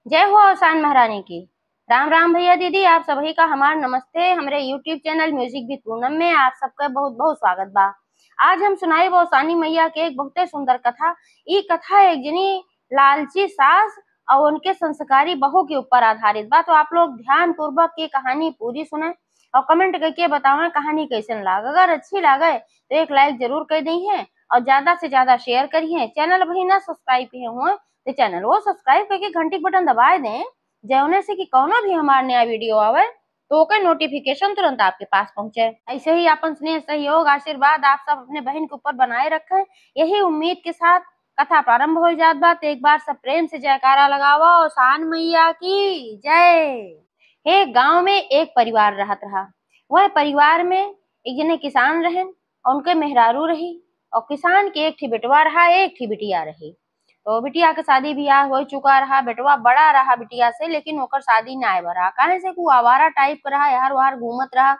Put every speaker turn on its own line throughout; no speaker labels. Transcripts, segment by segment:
जय हो अवसान महारानी की। राम राम भैया दीदी, आप सभी का हमार नमस्ते। हमारे YouTube channel music with Poonam में आप सबका बहुत बहुत स्वागत बा। आज हम सुनाई अवसानी मैया के एक बहुत सुंदर कथा। ये कथा एक जनी लालची सास और उनके संस्कारी बहू के ऊपर आधारित बा। तो आप लोग ध्यान पूर्वक ये कहानी पूरी सुने और कमेंट करके बताओ कहानी कैसे लागे। अगर अच्छी लागे तो एक लाइक जरूर कर दी है और ज्यादा से ज्यादा शेयर करिए। चैनल अभी ना सब्सक्राइब किए हुए तो चैनल वो सब्सक्राइब करके घंटी के बटन दबाए दें, जौने से कि कौनो भी हमारा नया वीडियो आवे तो ओकर नोटिफिकेशन तुरंत आपके पास पहुंचे। ऐसे ही अपन स्नेह सहयोग आशीर्वाद आप सब अपने बहन के ऊपर बनाए रखें, यही उम्मीद के साथ कथा प्रारंभ हो जात बा। तो एक बार सब प्रेम से जयकारा लगावा और शान मैया की जय। एक गांव में एक परिवार रहत रहा। वह परिवार में एक जने किसान रहे और उनके मेहरारू रही और किसान के एक ठी बेटवा रहा, एक ठी बिटिया रही। तो बिटिया के शादी ब्याह हो चुका रहा, बेटवा बड़ा रहा बिटिया से, लेकिन ओकर शादी ना भरा। काहे से को आवारा टाइप का रहा, यार वहार घूमत रहा,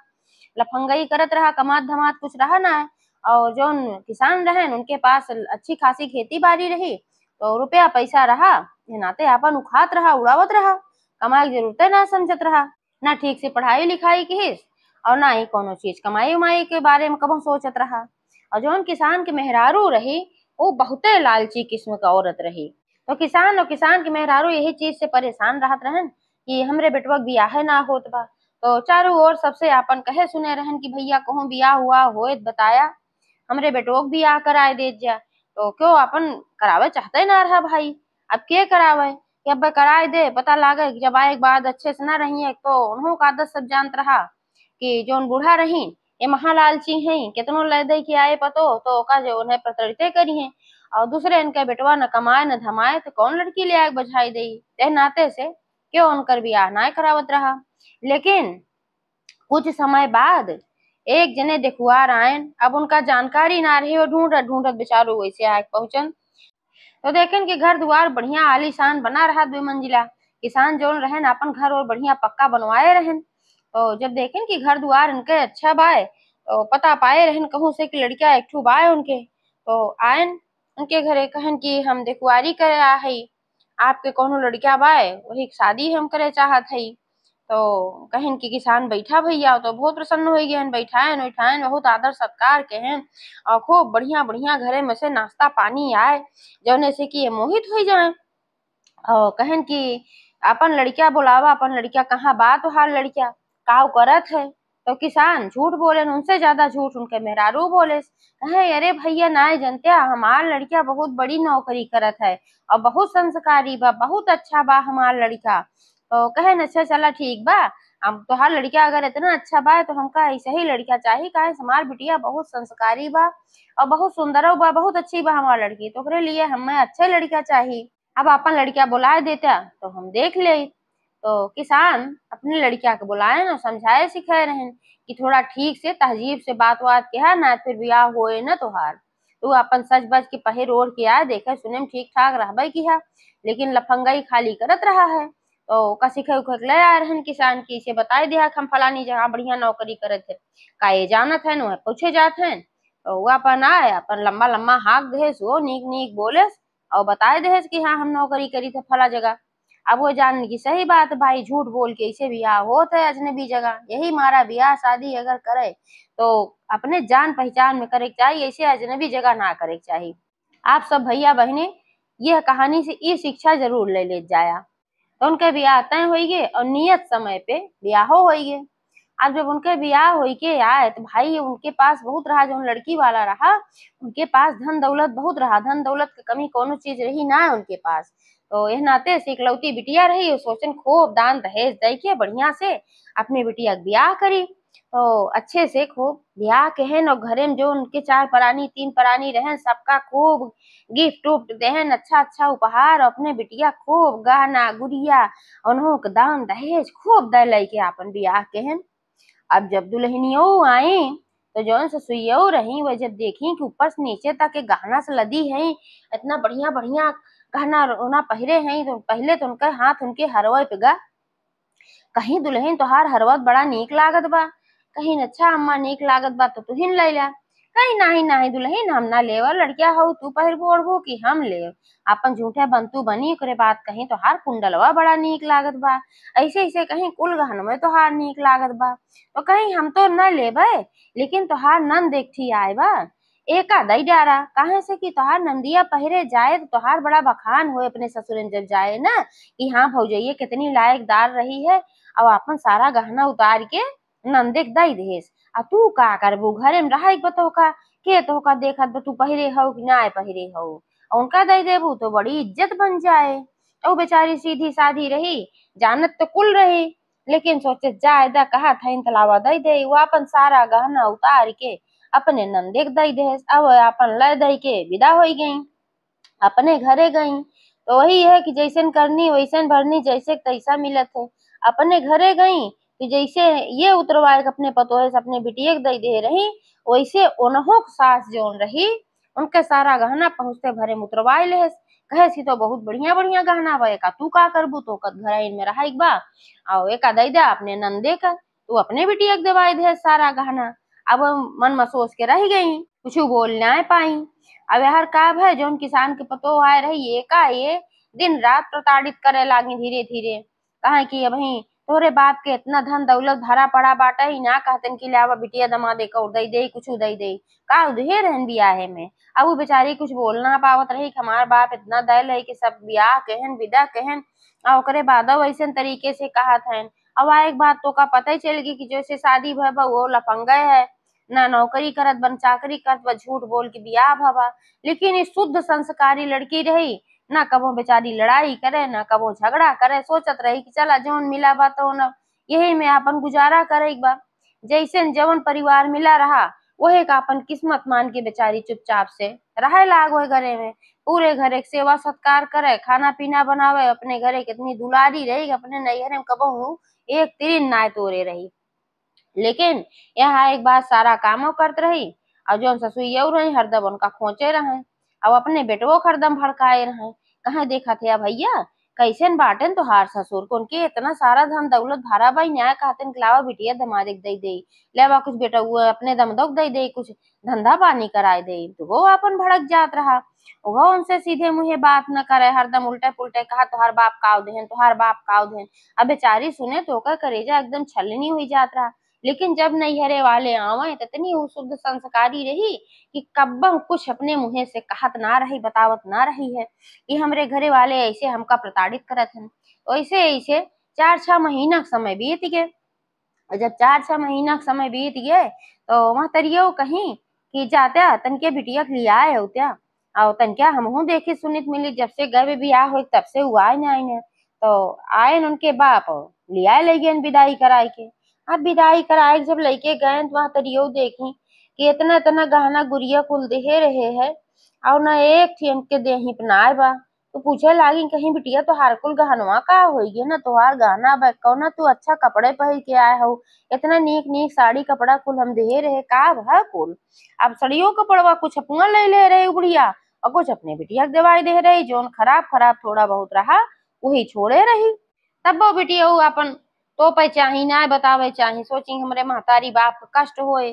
लफंगई करत रहा, कमात धमात कुछ रहा ना है। और जो किसान रहे उनके पास अच्छी खासी खेती बाड़ी रही, तो रुपया पैसा रहा नाते अपन उखात रहा, उड़ावत रहा, कमाई की जरूरत ना समझत रहा। ना ठीक से पढ़ाई लिखाई की हिस और ना ही कोनो चीज कमाई उमाई के बारे में कबो सोचत रहा। और जो किसान के मेहरारू रही वो बहुते लालची किस्म का औरत रही। तो किसान और किसान के मेहरारू यही चीज से परेशान रहत रहन कि हमरे बेटवा के बियाह ना होत बा। तो चारों ओर सबसे आपन कहे सुने रहन कि भैया कहूँ बियाह हुआ होए बताया, हमरे बेटवा के बियाह कराए दे जा। तो क्यों अपन करावे चाहते ना रहा भाई, अब के करावे कि अब कराए दे, पता लागे कि जब आए के बाद अच्छे से ना रही है। तो उन्हों का आदत सब जानत रहा कि जोन बूढ़ा रही ये महालालची हैं, कितनो ले दे के आए पतो तो ओका जो उन्हें प्रताड़ित करी है। और दूसरे इनके बेटवा न कमाए न धमाए तो कौन लड़की ले आए बझाई दे। ते नाते से क्यों उनकर बियाह ना करावत रहा। लेकिन कुछ समय बाद एक जने देखुआर आयन, अब उनका जानकारी ना रही और ढूंढत ढूंढत बेचारू वैसे आए पहुंचन। तो देखें कि घर द्वार बढ़िया आलीशान बना रहा, 2 मंजिला। किसान जोन रहन अपन घर और बढ़िया पक्का बनवाए रहन। तो जब देखें कि घर द्वार उनके अच्छा बाय तो पता पाए रहन कहूँ से कि लड़किया एक ठू बाय उनके। तो आयन उनके घरे कहन कि हम देखुआरी करे आ हई, आपके कोनो लड़किया बाय वही शादी हम करे चाहत हई। तो कहन कि किसान बैठा भैया, तो बहुत प्रसन्न हो गए, बैठाएन उठाएन बहुत आदर सत्कार कहन और खूब बढ़िया बढ़िया घरे में से नाश्ता पानी आए जौने से कि ये मोहित हो जाए। और कहन कि अपन लड़किया बुलावा, अपन लड़किया कहाँ बात हाल लड़किया काव करत है। तो किसान झूठ बोले, उनसे ज्यादा झूठ उनके मेहरारू बोले। कहे अरे भैया ना जनते हमार लड़किया बहुत बड़ी नौकरी करत है और बहुत संस्कारी बा, बहुत अच्छा बा हमार लड़का। तो कहे अच्छा चला ठीक बा, हम तोहार लड़किया अगर इतना अच्छा बा तो हमका ऐसे ही लड़किया चाहिए। काहे हमार बिटिया बहुत संस्कारी बा और बहुत सुंदर बा, बहुत अच्छी बा हमार लड़की, तो ओकरे लिए हमें अच्छे लड़किया चाहिए। अब अपन लड़किया बुलाए देता तो हम देख ले। तो किसान अपनी लड़किया के बुलाए ना समझाए सिखाए रहन कि थोड़ा ठीक से तहजीब से बात बात कहा ना, फिर ब्याह होए न तोहार। तू अपन सच बच के पहर ओढ़ के आ, देखे सुने में ठीक ठाक रहबे किहा, लेकिन लफंगाई खाली करत रहा है। तो का सिखे उखे ले आए रहन किसान की, इसे बताए दिया हम फलानी जगह बढ़िया नौकरी करत है, का ये जानत है न पूछे जात है। तो वो अपन आए अपन लम्बा लम्बा हाँक देस, वो नीक नीक बोलेस और बताए देस कि हाँ हम नौकरी करी थे फला जगह। अब वो जान की सही बात भाई, झूठ बोल के इसे ब्याह होता है अजनबी जगह, यही मारा ब्याह शादी अगर करे तो अपने जान पहचान में करे चाहिए, ऐसे अजनबी जगह ना करे चाहिए। आप सब भैया बहने यह कहानी से ये शिक्षा जरूर ले जाया। तो उनके ब्याह तय होइगे और नियत समय पे ब्याह होइगे। अब जब उनके ब्याह होई के आए तो भाई उनके पास बहुत रहा, जो लड़की वाला रहा उनके पास धन दौलत बहुत रहा, धन दौलत की कमी कोनो चीज रही ना है उनके पास। तो यह नाते से इकलौती बिटिया रही, सोचन खूब दान दहेज दे के बढ़िया से अपने बिटिया के ब्याह करी। तो अच्छे से खूब ब्याह कहन और घरे में जो उनके 4 प्राणी 3 प्राणी रहन सबका खूब गिफ्ट उफ्ट देहन, अच्छा अच्छा उपहार, अपने बिटिया खूब गहना गुड़िया उन्हों के दान दहेज खूब दे लेके अपन ब्याह कहन। अब जब दुल्हनियों आई तो जौन ससुइयों रही वह जब देखी कि ऊपर से नीचे तक के गहना से लदी है, इतना बढ़िया बढ़िया गहना रोना पहरे हैं, तो पहले तो उनके हाथ उनके हरवा पे गा, कहीं दुल्हन तोहार हरवत बड़ा नीक लागत बा, कहीं अच्छा अम्मा नीक लागत बा तो तुहिन ले ला। कहीं नाही नाही दुल्हन हम ना लेव, लड़किया हो तू पहिरबो ओढ़बो कि हम ले। अपन झूठे बंतु बनी ओकरे बात कहीं तोहार कुंडलवा बड़ा नीक लागत बा, ऐसे ऐसे कहीं कुल गहनवे तोहार नीक लागत बा। तो कहीं हम तो न लेबे, लेकिन तोहार नंद देखी आए बा, एका दई डारा काहे से कि तोहार नंदिया पहिरे जाए तो तोहार बड़ा बखान होए अपने ससुरन जब जाए ना, कि हाँ भौजैया कितनी लायकदार रही है। अब अपन सारा गहना उतार के नंदे के दई देस। आ तू का करबू घरे में रहा बतो का, के तो का देखत बा तू पहिरे हो कि ना पहिरे हो, उनका दई देबू तो बड़ी इज्जत बन जाए। तो बेचारी सीधी साधी रही, जानत तो कुल रही, लेकिन सोचे जाए दा कहा था तलावा दई दे। वो अपन सारा गहना उतार के अपने नंदे के दई दे। अब अपन लय दई के विदा हो गई, अपने घरे गई। तो वही है कि जैसन करनी वैसन भरनी, जैसे तैसा मिलत है। अपने घरे गई कि जैसे ये उतरवाए अपने पतोहे से अपने बिटिया के दई दे रही, वैसे ओनहो सास जोन रही उनके सारा गहना पहुँचते भरे में उतरवाए ले। कहे सी तो बहुत बढ़िया बढ़िया गहना बा, एका तू का करबू तो कद घर में रहा बा, और एका दई दे अपने नंदे का, तू अपने बिटिया के देवाए दे सारा गहना। अब मन में सोच के रह गई, कुछ बोल ना पाई। अब यार का है जोन किसान के पतो आए रही एका ये दिन रात प्रताड़ित करे लागी धीरे धीरे। कहा कि अभी तोरे बाप के इतना धन दौलत भरा पड़ा बाटा ही ना, कहतन कि लावा बिटिया दमादे को दई दे कुछ दई दे, का उधे रहन बियाहे में। अब वो बेचारी कुछ बोल ना पावत रही कि हमार बाप इतना दयल है कि सब ब्याह कहन विदा कहन, और ओकरे बाद वैसे तरीके से कहा था। अब एक बात तो का पता ही चल गई कि जैसे शादी भवा वो लफंगा है, ना नौकरी करत बन चाकरी करत बा, झूठ बोल के बियाह भवा। लेकिन ये शुद्ध संस्कारी लड़की रही, ना कबो बेचारी लड़ाई करे ना कबो झगड़ा करे, सोचत रही कि चला जौन मिला बा तो न यही में अपन गुजारा करे बा। जैसे जवन परिवार मिला रहा वही का अपन किस्मत मान के बेचारी चुपचाप से रहे लागो घरे में। पूरे घरे के सेवा सत्कार करे, खाना पीना बनावे, अपने घरे कितनी दुलारी रही, अपने नैहर में कबहू एक तीन नाय तोरे रही। लेकिन यहाँ एक बात सारा कामों करत रही, और जो ससुइया रही हरदम उनका खोचे रहे, अब अपने बेटवो हरदम भड़काए रहे। कहे देखा थे भैया कैसे बाटन तोहार ससुर को, उनके इतना सारा धन दौलत भरा भाई न्याय कहते लावा बिटिया दमादे दे दे, लेवा कुछ बेटा वो अपने दमदोक दे दे, कुछ धंधा पानी कराए दे। तो वो अपन भड़क जात रहा, वो उनसे सीधे मुहे बात न करे, हरदम उल्टे पुल्टे कहा तोहार बाप काव देन तोहार बाप काव देन। अब बेचारी सुने तो का करेजा एकदम छलनी हुई जात रहा। लेकिन जब नैहरे वाले आवे तो इतनी शुद्ध संस्कारी रही कि कब्बम कुछ अपने मुँह से कहत ना रही, बतावत ना रही है कि हमरे घरे वाले ऐसे हमका प्रताड़ित करत हैं। तो ऐसे ऐसे 4-6 महीना का समय बीत गए। और जब 4-6 महीना का समय बीत गए तो महतरियो कहीं कि जात्या तनके बिटिया के लिया है त्या, और तनक्या हमहू देखे सुनित मिली जब से गए बियाह हो तब से हुआ है ना। तो आए उनके बाप लिया ले गए विदाई कराए के। अब विदाई कराए जब लइके गए तो महतरियो देखी कि इतना इतना गहना गुड़िया कुल देहे रहे है, और न एक थी के देही पनाए बा। तो पूछे लागी कहीं बिटिया तोहार कुल गहनवा का होई ना, तोहार गहना बा कौना तू अच्छा कपड़े पहन के आए हो, इतना नीक नीक साड़ी कपड़ा कुल हम देहे रहे का भा कुल। अब सड़ियों कपड़वा कुछ अपना ले ले रहे बुढ़िया, और कुछ अपने बिटिया के दवाई दे रही, जोन खराब खराब थोड़ा बहुत रहा वही छोड़े रही। तब वो बिटिया अपन तो पे चाही ना बतावे चाही, सोची हमरे महतारी बाप का कष्ट होए।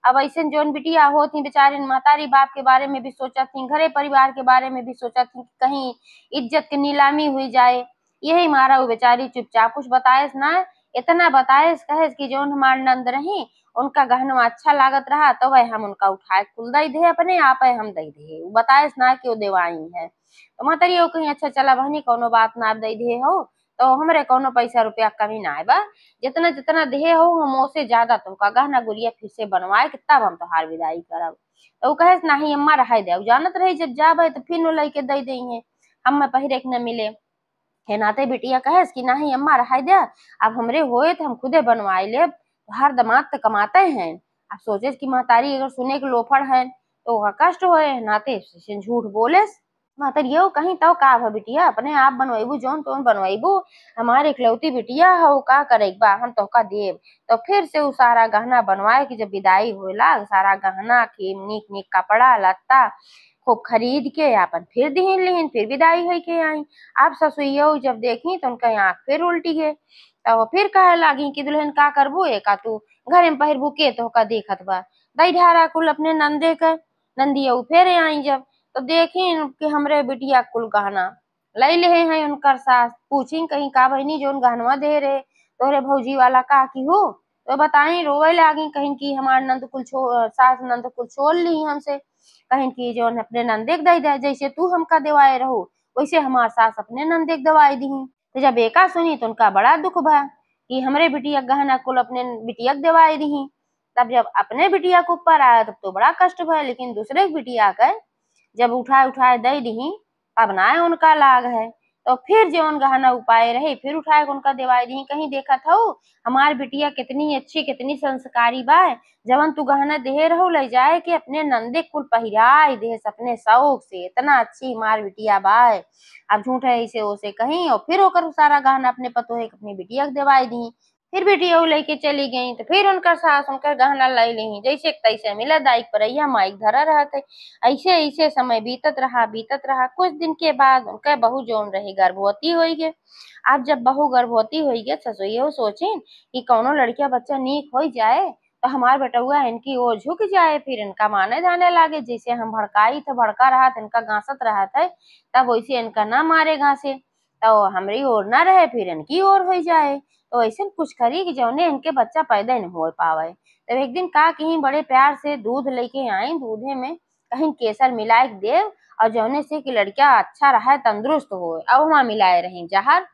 अब ऐसे जोन बिटिया होती बेचारे महतारी बाप के बारे में भी सोचा थी, घरे परिवार के बारे में भी सोचा थी, कहीं इज्जत की नीलामी हुई जाए। यही मारा वो बेचारी चुपचाप कुछ बताए ना, इतना बताए कहे कि जोन हमार नंद रही उनका गहना अच्छा लागत रहा तो वह हम उनका उठाए कुल दई दे, अपने आप है हम दई दे, बताए ना कि वो देवाई है। तो महतरी कहीं अच्छा चला बहनी कोनो बात ना दई दे हो, तो हमरे कोनो पैसा रुपया कमी ना बा, जितना जितना देहे हो हम ओसे ज्यादा तुमका गहना गुड़िया फिर से बनवाए के तब हम तोहार विदाई करब। तो कहे नहीं अम्मा रह दे, जानत रही जब जाबे तो फिर लइके दई दई है, हम पहिरे के न मिले है नाते। बिटिया कहे कि नहीं अम्मा रह दे, अब हमरे होए तो हम खुदे बनवाए ले, हर दमाद तो कमाते हैं। अब सोचे कि महतारी अगर सुने के लोफड़ है तो कष्ट होए, नाते झूठ बोले। महतरियो कहीं तो का भा बिटिया अपने आप बनवाइबू जोन तोन बनवाइबू, हमारे इकलौती बिटिया हो का करे बा हम तो का देव। तो फिर से वो सारा गहना बनवाए कि जब विदाई होला सारा गहना की नीक नीक कपड़ा लत्ता खूब खरीद के आपन फिर दिहिन लिहिन, फिर विदाई होई के आई। अब ससुइया जब देखी तो उनका आँख फिर उल्टी गे, तो फिर कहे लागी कि दुल्हन का करबू, एका तू घरे में पहिरबू के तो का देखत बा। दई ढारा कुल अपने नंदे के नंदिया फेरे आई जब, तो देखी कि हमरे बिटिया कुल गहना लई ले हैं। उनकर सास पूछी कहीं का बहनी जोन गहनवा दे रहे तोहरे भौजी वाला का की हो, तो बताई रोवे लागी कहीं की हमार नंद कुल सास नंद कुल छोड़ ली हमसे, कहीं की जो अपने नंदे के दई दे, जैसे तू हमका देवाए रहो वैसे हमार सास अपने नंदे के दवाई दी। तो जब एका सुनी तो उनका बड़ा दुख भा कि हमरे बिटिया गहना कुल अपने बिटिया के दवाई दी। तब जब अपने बिटिया के ऊपर आया तब तो बड़ा कष्ट भा, लेकिन दूसरे की बिटिया के जब उठाए उठाए दे दी तब ना उनका लाग है। तो फिर जौन गहना उपाय रहे फिर उठाए उनका देवाई दी। कहीं देखा था हमार बिटिया कितनी अच्छी कितनी संस्कारी बा, जवन तू गहना दे रहो ले जाए कि अपने नंदे कुल पहिराई दे अपने शौक से, इतना अच्छी हमार बिटिया बा। अब झूठे ऐसे ओसे कहीं और फिर ओकर सारा गहना अपने पतोहे अपनी बिटिया के देवाई दी। फिर बेटिया लेके चली गई तो फिर उनकर सास उनकर गहना लाई ली, जैसे तैसे मिला दाइक परैया माइक धरा रहते। ऐसे ऐसे समय बीतत रहा। कुछ दिन के बाद उनका बहू जोन रही गर्भवती हो गए। अब जब बहू गर्भवती हो गए ससुइया सोचिन कि कौनो लड़किया बच्चा नीक हो जाए तो हमार बेटुआ इनकी ओर झुक जाए, फिर इनका माने जाने लागे। जैसे हम भड़काई थे भड़का रहा था इनका घासत रहा था, तब वैसे इनका ना मारे घासे तो हमारी ओर ना रहे फिर इनकी ओर हो जाए। तो ऐसे कुछ करी कि जौने इनके बच्चा पैदा नहीं हो पावे। तब एक दिन का कहीं बड़े प्यार से दूध लेके आई, दूधे में कहीं केसर मिलाए देव और जौने से कि लड़किया अच्छा रहा तंदुरुस्त हो, अब वहाँ मिलाए रही जहर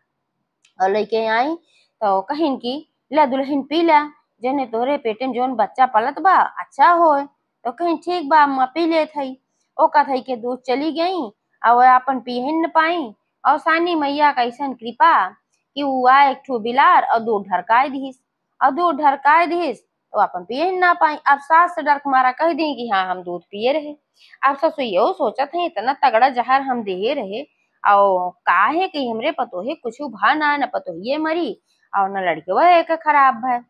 और लेके आई। तो कहीं की ला दुल्हन पी ला, जने तोरे पेटे में जोन बच्चा पलत बा अच्छा हो। तो कहीं ठीक बा अम्मा पी ले थई। ओ का थई के दूध चली गई और अपन पीहन न पाई। और सानी मैया का ऐसा कृपा कि वो आए एक ठो बिलार और दूध ढरकाए दिस तो अपन पिए ना पाई। अब सास से डर के मारा कह दी कि हाँ हम दूध पिए रहे। अब ससुइयो सोचा था इतना तगड़ा जहर हम दे रहे और काहे कि हमरे पतोहे कुछ भा ना न पतोहिए मरी और न लड़के वह एक खराब है।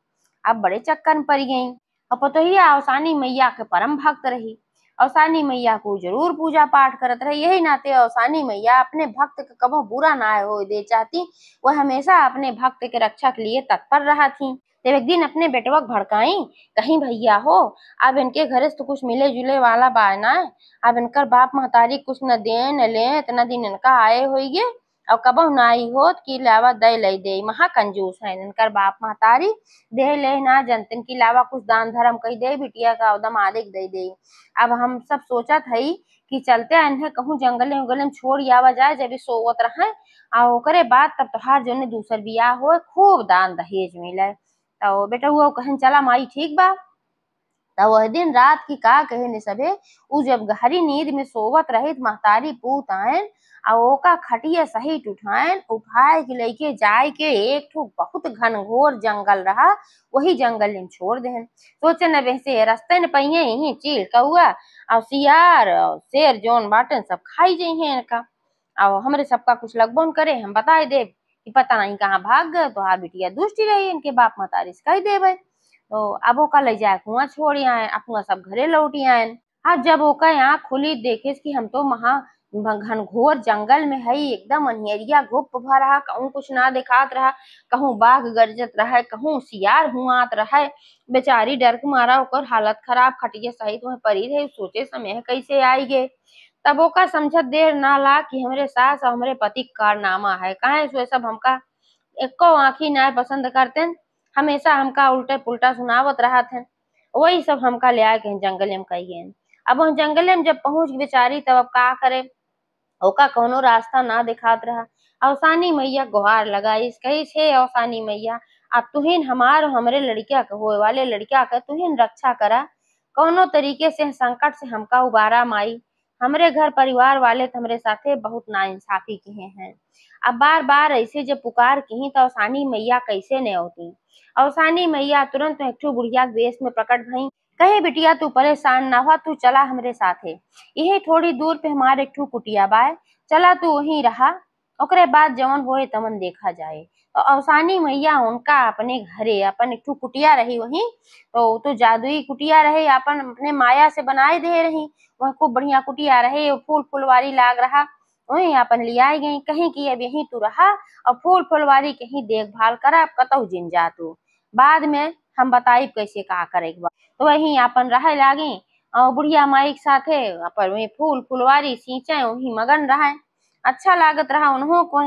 अब बड़े चक्कर में पड़ गई। और पतोहिया अवसानी मैया के परम भक्त रही, अवसानी मैया को जरूर पूजा पाठ करत रही। यही नाते अवसानी मैया अपने भक्त के कबो बुरा ना हो दे चाहती, वह हमेशा अपने भक्त के रक्षा के लिए तत्पर रहा थी। तो एक दिन अपने बेटवा भड़काई कहीं भैया हो अब इनके घर से तो कुछ मिले जुले वाला बाना, अब इनकर बाप महतारी कुछ न दे न ले, इतना दिन इनका आए होइए और कबो नाई होत कि लावा दे ले दे, महा कंजूस है इनकर बाप महतारी, दे ले ना जनतन की लावा कुछ दान धर्म कही दे बिटिया का उदम आदिक दे। अब हम सब सोचत हई कि चलते इन्हें कहूँ जंगले उंगले में छोड़ आवा जाए जब सोवत रहे और ओकरे बाद तब तोहार जो दूसर बियाह हो खूब दान दहेज मिले। तो बेटा वो कहन चला माई ठीक बा। तो वह दिन रात की का कहे ने सबे उ जब गहरी नींद में सोवत रहित महतारी पूत आयन और ओका खटिया सहित उठाए के लेके जाए के एक ठो बहुत घनघोर जंगल रहा, वही जंगल में छोड़ देहन। सोचे न वैसे रास्ते न पहिए ही चील कौआ और सियार और शेर जोन बाटन सब खाई जइहे इनका और हमरे सबका कुछ लगबो न करे हम बताए दे कि पता नहीं कहाँ भाग गए। तो हाँ बिटिया दुष्टी रही इनके बाप महतारी से कह देवे। तो अब ओका ले जाए कुआं छोड़ आए अपना सब घरे लौट आए। अब जब ओका यहाँ खुली देखे कि हम तो महा घनघोर जंगल में है, एकदम अनियरिया गुप्त भा रहा, कहूँ कुछ ना दिखात रहा, कहूँ बाघ गरजत रहा, कहूँ सियार हुआत रहा। बेचारी डर के मारा ओकर हालत खराब खटिया सहित वह परी रहे, सोचे समय कैसे आई गे। तब ओका समझत देर ना ला कि हमरे सास और हमरे पति का कारनामा है, काहे सो सब हमका एको आँखी ना पसंद करते, हमेशा हमका उल्टे पुल्टा सुनावत रहा थे। वही सब हमका ले आए कहीं जंगल में कही। अब वह जंगल में जब पहुंच बेचारी तब अब का करे, ओका कोनो रास्ता ना दिखात रहा। अवसानी मैया गुहार लगाई कही छे अवसानी मैया अब तुहिन हमार हमरे लड़किया के होए वाले लड़किया के तुहिन रक्षा करा, कौनो तरीके से संकट से हमका उबारा माई, हमरे घर परिवार वाले हमरे साथे बहुत नाइंसाफी किए हैं। अब बार बार ऐसे जब पुकार की तो अवसानी मैया कैसे न होती। अवसानी मैया तुरंत एक ठो बुढ़िया के वेश में प्रकट भई, कहे बिटिया तू परेशान ना हुआ, तू चला हमरे साथे, यही थोड़ी दूर पे हमारे एक ठो कुटिया बाय, चला तू वहीं रहा। ओकरे बाद जवन होए तवन देखा जाए। तो अवसानी मैया उनका अपने घरे अपन एक ठो कुटिया रही वही, तो जादुई कुटिया रहे, अपन अपने माया से बनाए दे रही। वह खूब बढ़िया कुटिया रहे, फूल फुलवारी लाग रहा, वही अपन लियाई गई, कहीं की अब यहीं तू रहा और फूल फुलवारी कहीं देखभाल करा, कतहु जिन जा तू, बाद में हम बताई कैसे का करे। तो वही अपन रहे लागी और बुढ़िया माई के साथे अपन वही फूल फुलवारी सींचे वही मगन रहा। अच्छा लागत रहा उन्हों को।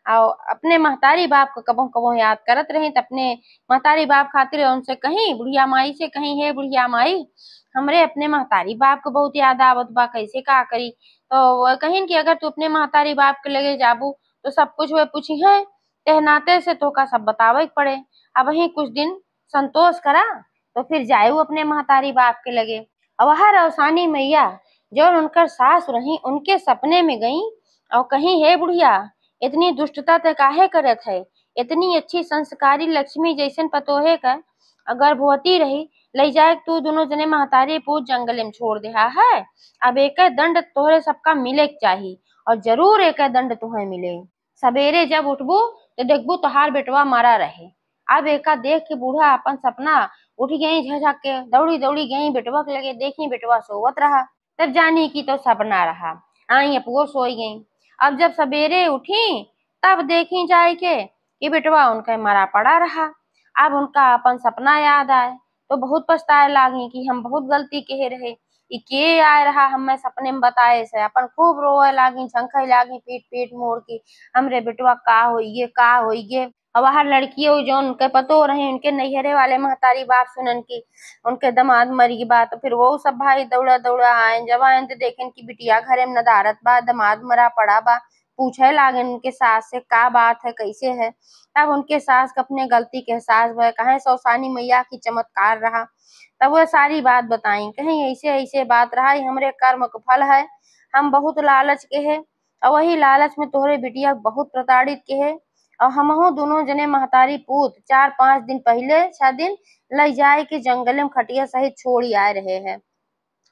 और अपने महतारी बाप को कबो कबो याद करत रही, तो अपने महतारी बाप खातिर उनसे कहीं बुढ़िया माई से कहीं, हे बुढ़िया माई हमरे अपने महतारी बाप को बहुत याद आवत बा, कैसे का करी। तो वो कहीं कि अगर तू अपने महतारी बाप के लगे जाबू तो सब कुछ वे पूछी है, कहनाते से तो का सब बतावे के पड़े। अब वही कुछ दिन संतोष करा तो फिर जायू अपने महतारी बाप के लगे। अब वह रौसानी मैया जो उनकर सास रही उनके सपने में गई और कहीं, हे बुढ़िया इतनी दुष्टता ते काहे करत है, इतनी अच्छी संस्कारी लक्ष्मी जैसन पतोहे का गर्भवती रही, ले जाए तू दोनों जने महतारी पूत जंगल में छोड़ दे है। अब एक दंड तोहरे सबका मिले के चाहिए और जरूर एक दंड तुम्हें मिले। सवेरे जब उठबू तो देखबू तोहार बेटवा मारा रहे। अब एका देख के बूढ़ा अपन सपना उठ गई, झझक के दौड़ी दौड़ी गई बेटवा के लगे, देखी बेटवा सोवत रहा, तब जानी की तो सपना रहा। आई अपो सोई गई। अब जब सवेरे उठी तब देखी जाए कि बेटवा उनका मरा पड़ा रहा। अब उनका अपन सपना याद आए तो बहुत पछताए लागी कि हम बहुत गलती कहे रहे, के आए रहा हमें सपने में बताए से। अपन खूब रोए लागी, झंखे लागी, पीट पीट मोड़ की हमरे बेटवा का होइए का होइए। और वह लड़कियों जो उनके पतो रहे उनके नैहरे वाले महतारी बात सुनन की उनके दामाद मरी की बात, तो फिर वो सब भाई दौड़ा दौड़ा आए। जब आए तो देखें कि बिटिया घरे में नदारत बा, दामाद मरा पड़ा बा, पूछे लागे उनके सास से का बात है कैसे है। तब उनके सास को अपने गलती के एहसास भय, कहे सौसानी मैया की चमत्कार रहा। तब वह सारी बात बताई, कहीं ऐसे ऐसे बात रहा, हमरे कर्म का फल है, हम बहुत लालच के है और वही लालच में तोहरे बिटिया बहुत प्रताड़ित के है। और हमहू दोनों जने महतारी पूत 4-5 दिन पहले 6 दिन ले जाए के जंगल में खटिया सहित छोड़ी आए रहे हैं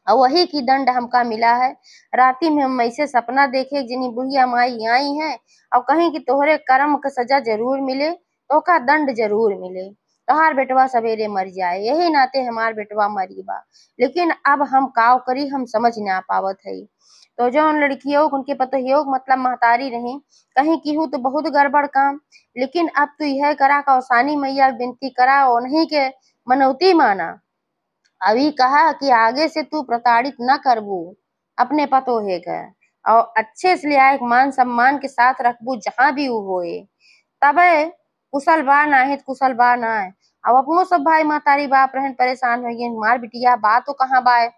और वही की दंड हमका मिला है। राती में हम ऐसे सपना देखे जिनी बुढ़िया माई आई है और कहीं कि तोहरे कर्म का सजा जरूर मिले, तो का दंड जरूर मिले, तोहार बेटवा सवेरे मर जाए, यही नाते हमार बेटवा मरी बा। लेकिन अब हम काव करी हम समझ ना पावत है। तो जो उन लड़कियों उनके पतोहियों मतलब महतारी रही, कहीं की हूँ तो बहुत गड़बड़ काम, लेकिन अब तू यह करा कौसानी मैया विनती करा और नहीं के मनौती माना। अभी कहा कि आगे से तू प्रताड़ित न करबू अपने पतोहे का और अच्छे से लिया मान सम्मान के साथ रखबू जहां भी वो होए, तबे कुशल बा नाहित कुशल बा ना है। अब अपनो सब भाई महतारी बाप रहन परेशान हो गए, हमार बिटिया बा तो कहाँ बा है।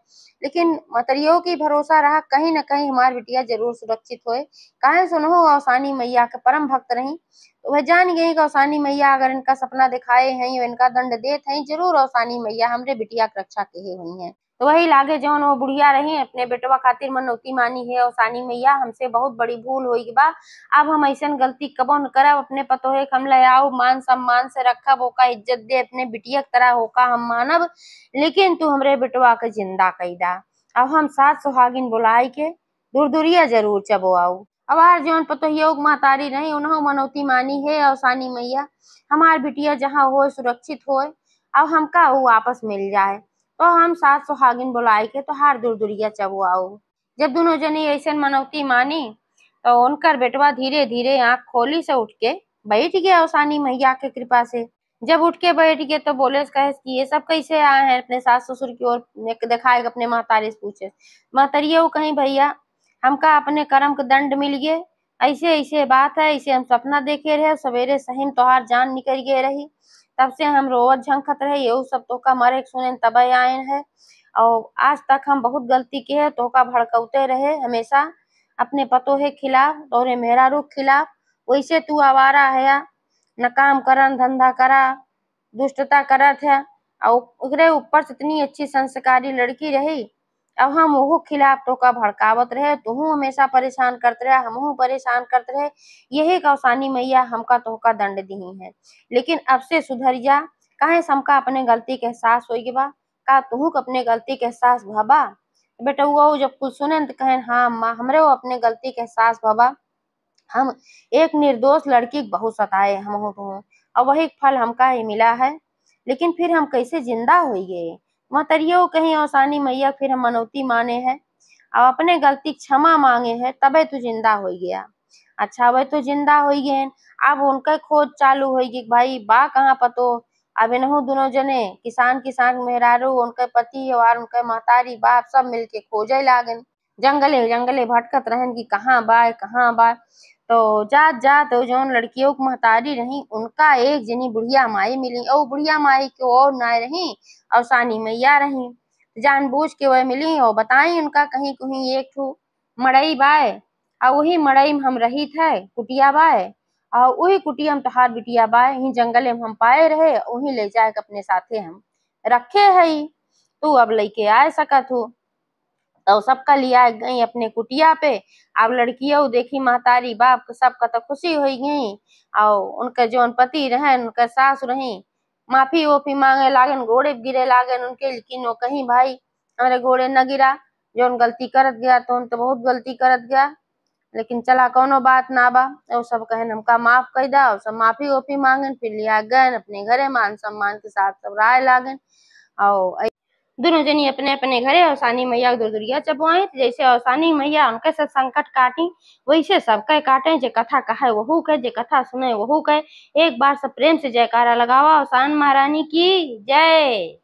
लेकिन मतरियों की भरोसा रहा कहीं न कहीं हमार बिटिया जरूर सुरक्षित होए। काहे सुनहो औसानी मैया के परम भक्त रही, तो वह जान गई कि औसानी मैया अगर इनका सपना दिखाए हैं इनका दंड देत हैं, जरूर औसानी मैया हमरे बिटिया की रक्षा के हुई है। तो वही लागे जौन वो बुढ़िया रही अपने बेटवा खातिर मनौती मानी है औसानी मैया हमसे बहुत बड़ी भूल हुई बा। अब हम ऐसन गलती कबो न करब, अपने पतोहे के हम ले आओ मान सम्मान से रखब, ओका इज्जत दे अपने बिटिया की तरह होका हम मानब, लेकिन तू हमरे बेटवा के जिंदा कईदा। अब हम सात सुहागिन बुलाई के दूर दूरिया जरूर चबो आऊ। अब आर जौन पतोहियो के महतारी रही उन्हों मनौती मानी है औसानी मैया हमार बिटिया जहाँ होए सुरक्षित होए अब हमका वो वापस मिल जाए। तो हम सात सुहागिन बुलाई के तो हार दूर दूरिया चबो आऊ। जब दोनों जनी ऐसे मनौती मानी तो उनकर बेटवा धीरे धीरे आंख खोली से उठ के बैठ गया औसानी मैया के कृपा से। जब उठ के बैठ गए तो बोले कहे कि ये सब कैसे आए हैं, अपने सास ससुर की ओर दिखाए अपने महतारी से पूछे। महतरिया वो कहीं भैया हमका अपने कर्म का दंड मिल गए, ऐसे ऐसे बात है, ऐसे हम सपना देखे रहे सवेरे सही में तोहार जान निकल गए रही, तब से हम रोवत झंखत रहे ये सब तो का मरे सुने तब आए है। और आज तक हम बहुत गलती की है, तो का भड़कौते रहे हमेशा अपने पतोहे खिलाफ तोरे मेहरारू खिलाफ। वैसे तू आवारा है न काम करन धंधा करा दुष्टता करत है और ओकरे ऊपर से इतनी अच्छी संस्कारी लड़की रही। अब हम ओहू खिलाफ तो का भड़कावत रहे, तुहू हमेशा परेशान करते रहे हमहू परेशान करते रहे, यही कौसानी मैया हमका तोहका दंड दी है। लेकिन अब से सुधर जा, काहे हमका अपने गलती के एहसास हो बा, का तुहू अपने गलती के एहसास भबा। बेटा वो जब कुछ सुने तो कहे हाँ अम्मा हमरे वो अपने गलती के एहसास भबा, हम एक निर्दोष लड़की के बहुत सताए हम तो, और वही फल हमका ही मिला है, लेकिन फिर हम कैसे जिंदा होइए। महतरियो कहीं औसानी मैया फिर हम मनौती माने हैं, अब अपने गलती क्षमा मांगे हैं, तबे तू जिंदा हो गया। अच्छा वह तो जिंदा हो गए, अब उनका खोज चालू होगी भाई बा कहाँ पतो। अब इनहु दोनों जने किसान किसान मेहरारू उनके पति और उनके महतारी बाप सब मिलके खोजे लागन, जंगले जंगले भटकत रहन कि कहाँ बा कहाँ बा। तो जात जात जौन लड़कियों की महतारी रही उनका एक जनी बुढ़िया माई मिली, और बुढ़िया माई के और ना रही औसानी मैया रही। जानबूझ के वह मिली और बताई उनका कहीं कहीं एक ठो मड़ई बाय, और वही मड़ई में हम रही थे कुटिया बाय, और वही कुटिया में तोहार बिटिया बाय, ही जंगल में हम पाए रहे वही ले जाए के अपने साथे हम रखे है। तू अब लेके आ सकत हो। तो सबका लिया गई अपने कुटिया पे। अब लड़कियों देखी महतारी बाप सबका तो खुशी हो गई, और उनके जौन पति रहे उनके सास रही माफी ओफी मांगे लागन, गोड़े गिरे लागन उनके, लेकिन वो कहीं भाई हमारे गोड़े न गिरा। जौन गलती करत गया तो उन तो बहुत गलती करत गया, लेकिन चला कोनो बात ना बा। और सब कहन हमका माफ कर दा, और सब माफी ओफी मांगन फिर लिया गए अपने घरे मान सम्मान के साथ सब राय लागन। और दोनों जनी अपने अपने घरे औसानी मैया के दुरदुरिया चबुआई, जैसे औसानी मैया उनके से संकट काटी वैसे सबके काटे। जे कथा कहे वहू कहे, जे कथा सुने वहू कहे। एक बार सब प्रेम से जयकारा लगावा औसान महारानी की जय।